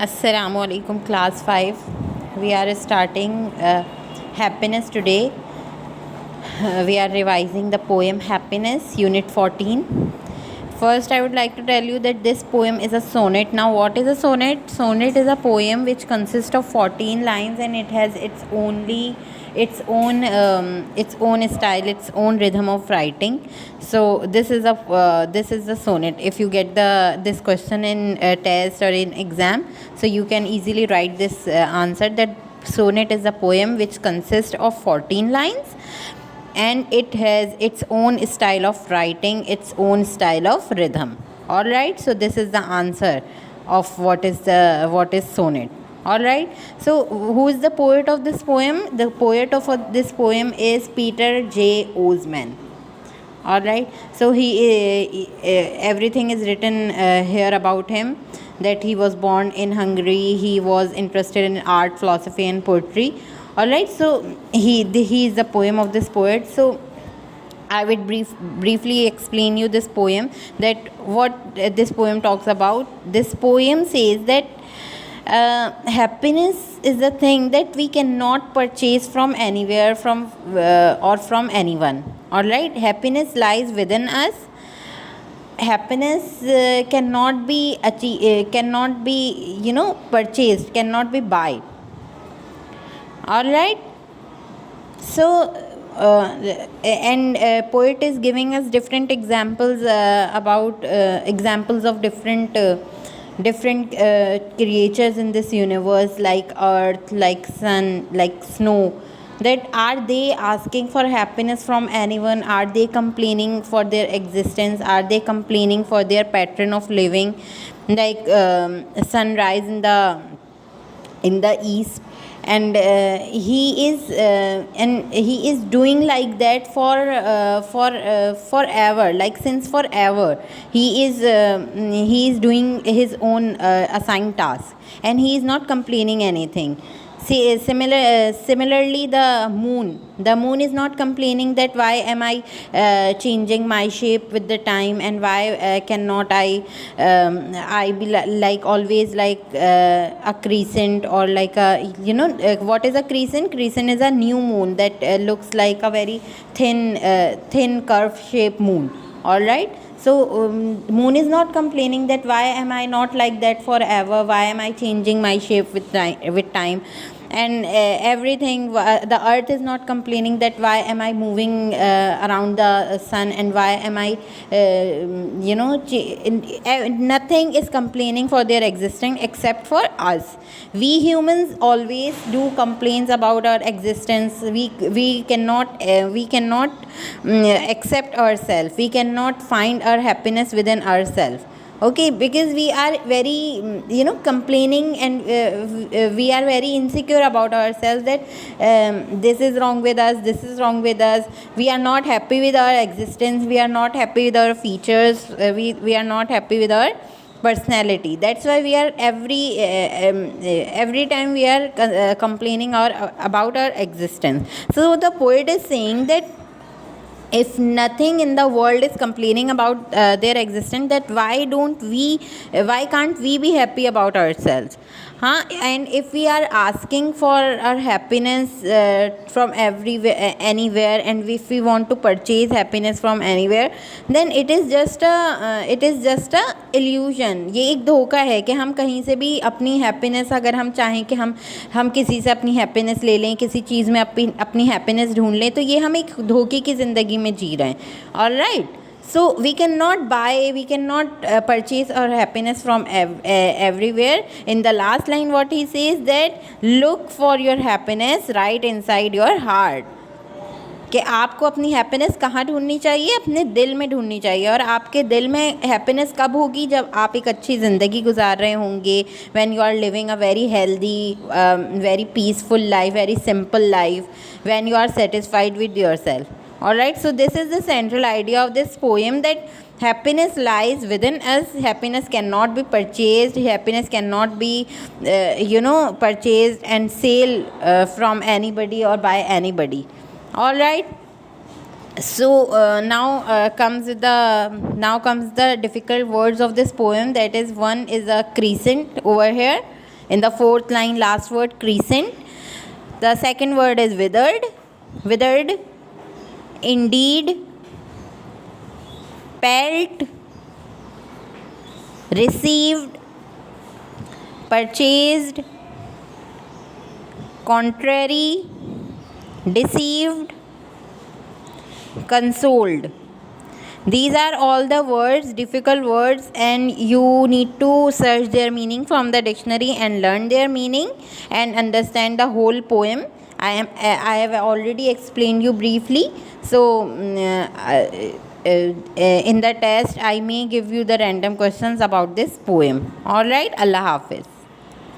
Assalamu alaikum, class 5. We are starting happiness today. We are revising the poem Happiness, Unit 14. First, I would like to tell you that this poem is a sonnet. Now, what is a sonnet? Sonnet is a poem which consists of 14 lines and it has its own style, its own rhythm of writing. So this is the sonnet. If you get this question in test or in exam, so you can easily write this answer that sonnet is a poem which consists of 14 lines and it has its own style of writing, its own style of rhythm. All right, so this is the answer of what is sonnet. All right, so who is the poet of this poem? The poet of this poem is Peter J. Osman. All right, so everything is written here about him, that he was born in Hungary, he was interested in art, philosophy and poetry. All right, so he is the poem of this poet. So I would briefly explain you this poem, that what this poem talks about. This poem says that happiness is the thing that we cannot purchase from anywhere, from or from anyone. All right, happiness lies within us. Happiness cannot be purchased, cannot be buy. All right, so poet is giving us different examples about examples of different creatures in this universe, like earth, like sun, like snow. That are they asking for happiness from anyone? Are they complaining for their existence? Are they complaining for their pattern of living, like sunrise in the east? And he is doing like that for forever, like since forever he is doing his own assigned task, and he is not complaining anything. See, similarly, the moon is not complaining that why am I changing my shape with the time, and why cannot I be like always like a crescent, or like a what is a crescent? Crescent is a new moon that looks like a very thin curved shape moon. All right, so moon is not complaining that why am I not like that forever, why am I changing my shape with time. And everything, the earth is not complaining that why am I moving around the sun, and why am I nothing is complaining for their existence except for us. We humans always do complaints about our existence. We cannot accept ourselves, we cannot find our happiness within ourselves. Okay, because we are very complaining, and we are very insecure about ourselves, that this is wrong with us, this is wrong with us. We are not happy with our existence, we are not happy with our features, we are not happy with our personality. That's why we are every time we are complaining about our existence. So the poet is saying that if nothing in the world is complaining about their existence, that why can't we be happy about ourselves? And if we are asking for our happiness from everywhere, anywhere, and if we want to purchase happiness from anywhere, then it is just a illusion. ये एक धोखा है कि हम कहीं से भी अपनी हैप्पीनेस, अगर हम चाहें कि हम किसी से अपनी हैप्पीनेस ले लें, किसी चीज़ में अपनी हैप्पीनेस ढूंढ लें, तो ये हम एक धोखे की ज़िंदगी में जी रहे हैं. All right, so we cannot buy, we cannot purchase our happiness from everywhere. In the last line what he says, that look for your happiness right inside your heart. कि आपको अपनी हैप्पीनेस कहाँ ढूंढनी चाहिए? अपने दिल में ढूंढनी चाहिए. और आपके दिल में हैप्पीनेस कब होगी? जब आप एक अच्छी ज़िंदगी गुजार रहे होंगे, when you are living a very healthy, very peaceful life, very simple life, when you are satisfied with your self. All right, so this is the central idea of this poem, that happiness lies within us. Happiness cannot be purchased, happiness cannot be purchased and sale from anybody or by anybody. All right, so now comes the difficult words of this poem. That is, one is a crescent over here. In the fourth line, last word crescent. The second word is withered. Withered. Indeed. Pelt. Received. Purchased. Contrary. Deceived. Consoled. These are all the words, difficult words, and you need to search their meaning from the dictionary and learn their meaning and understand the whole poem. I have already explained you briefly. So in the test I may give you the random questions about this poem. All right, Allah Hafiz.